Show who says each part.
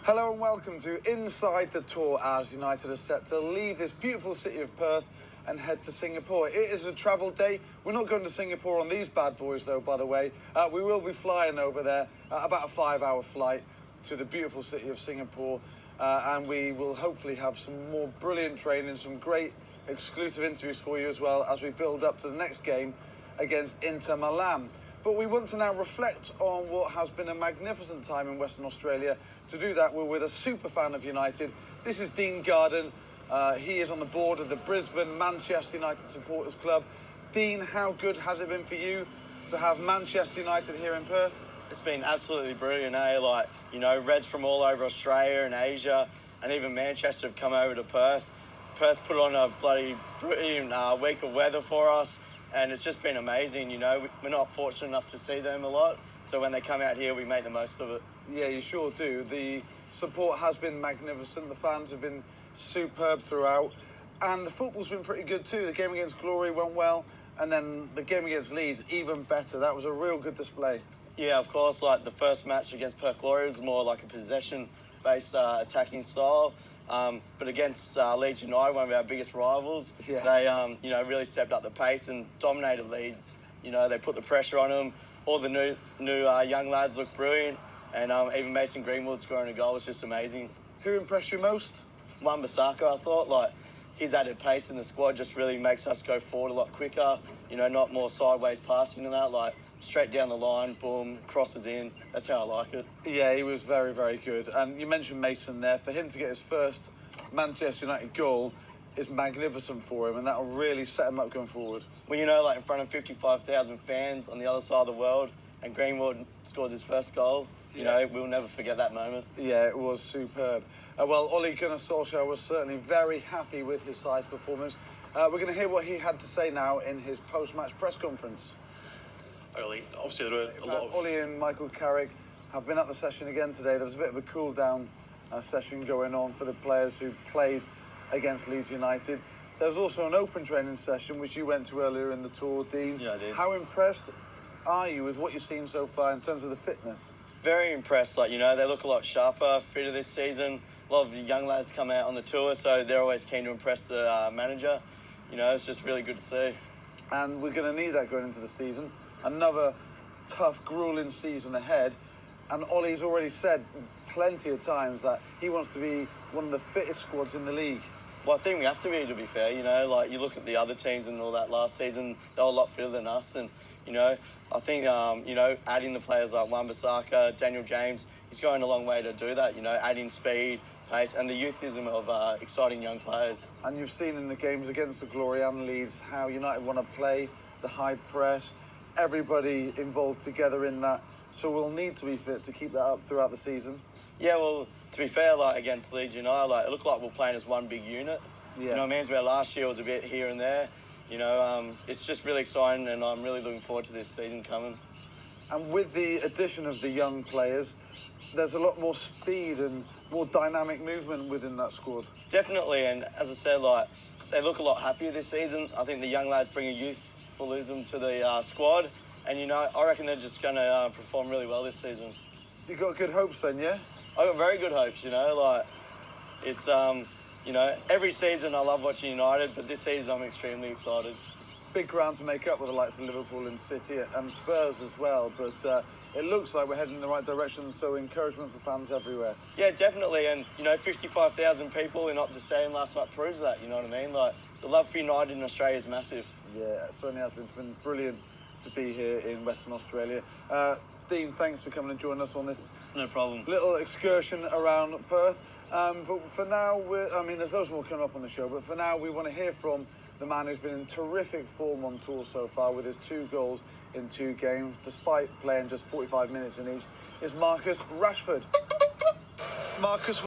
Speaker 1: Hello and welcome to Inside the Tour as United are set to leave this beautiful city of Perth and head to Singapore. It is a travel day. We're not going to Singapore on these bad boys though, by the way. We will be flying over there, about a 5-hour flight to the beautiful city of Singapore, and we will hopefully have some more brilliant training, some great exclusive interviews for you as well as we build up to the next game against Inter Milan. But we want to now reflect on what has been a magnificent time in Western Australia. To do that, we're with a super fan of United. This is Dean Garden. He is on the board of the Brisbane Manchester United Supporters Club. Dean, how good has it been for you to have Manchester United here in Perth?
Speaker 2: It's been absolutely brilliant, eh? Like, you know, Reds from all over Australia and Asia and even Manchester have come over to Perth. Perth's put on a bloody brilliant week of weather for us. And it's just been amazing, you know. We're not fortunate enough to see them a lot. So when they come out here, we make the most of it.
Speaker 1: Yeah, you sure do. The support has been magnificent. The fans have been superb throughout. And the football's been pretty good too. The game against Glory went well. And then the game against Leeds, even better. That was a real good display.
Speaker 2: Yeah, of course. Like the first match against Perth Glory was more like a possession-based attacking style. But against Leeds United, one of our biggest rivals,
Speaker 1: yeah.
Speaker 2: They you know, really stepped up the pace and dominated Leeds. You know, they put the pressure on them. All the new young lads look brilliant, and even Mason Greenwood scoring a goal was just amazing.
Speaker 1: Who impressed you most?
Speaker 2: Wan-Bissaka, I thought. Like, his added pace in the squad just really makes us go forward a lot quicker. You know, not more sideways passing and that. Like, straight down the line, boom, crosses in. That's how I like it.
Speaker 1: Yeah, he was very, very good. And you mentioned Mason there. For him to get his first Manchester United goal is magnificent for him, and that'll really set him up going forward.
Speaker 2: Well, you know, like in front of 55,000 fans on the other side of the world, and Greenwood scores his first goal, you know, we'll never forget that moment.
Speaker 1: Yeah, it was superb. Well, Ole Gunnar Solskjaer was certainly very happy with his side's performance. We're going to hear what he had to say now in his post-match press conference.
Speaker 3: Oli, obviously there were a lot of...
Speaker 1: Ollie and Michael Carrick have been at the session again today. There was a bit of a cool-down session going on for the players who played against Leeds United. There was also an open training session, which you went to earlier in the tour, Dean.
Speaker 2: Yeah, I did.
Speaker 1: How impressed are you with what you've seen so far in terms of the fitness?
Speaker 2: Very impressed. Like, you know, they look a lot sharper, fitter this season. A lot of the young lads come out on the tour, so they're always keen to impress the manager. You know, it's just really good to see.
Speaker 1: And we're going to need that going into the season. Another tough, gruelling season ahead. And Ollie's already said plenty of times that he wants to be one of the fittest squads in the league.
Speaker 2: Well, I think we have to be fair. You know, like you look at the other teams and all that last season, they were a lot fitter than us. And, you know, I think, you know, adding the players like Wan-Bissaka, Daniel James, he's going a long way to do that, you know, adding speed, pace, and the youthism of exciting young players.
Speaker 1: And you've seen in the games against the Glory and Leeds how United want to play, the high press, everybody involved together in that. So we'll need to be fit to keep that up throughout the season.
Speaker 2: Yeah, well, to be fair, like against Leeds United, like it looked like we're playing as one big unit.
Speaker 1: Yeah.
Speaker 2: You know what I mean? Where last year was a bit here and there. You know, it's just really exciting, and I'm really looking forward to this season coming.
Speaker 1: And with the addition of the young players, there's a lot more speed and more dynamic movement within that squad.
Speaker 2: Definitely, and as I said, like they look a lot happier this season. I think the young lads bring a youthfulism to the squad, and you know, I reckon they're just going to perform really well this season.
Speaker 1: You got good hopes then, yeah?
Speaker 2: I got very good hopes. You know, like it's you know, every season I love watching United, but this season I'm extremely excited.
Speaker 1: Big ground to make up with the likes of Liverpool and City and Spurs as well, but it looks like we're heading in the right direction, so encouragement for fans everywhere.
Speaker 2: Yeah, definitely, and you know, 55,000 people in Optus Stadium last night proves that, you know what I mean? Like, the love for United in Australia is massive.
Speaker 1: Yeah, it certainly has been. It's been brilliant to be here in Western Australia. Dean, thanks for coming and joining us on this
Speaker 2: No problem.
Speaker 1: little excursion around Perth. But for now, there's loads more coming up on the show, but for now we want to hear from the man who's been in terrific form on tour so far with his 2 goals in 2 games, despite playing just 45 minutes in each, is Marcus Rashford. Marcus,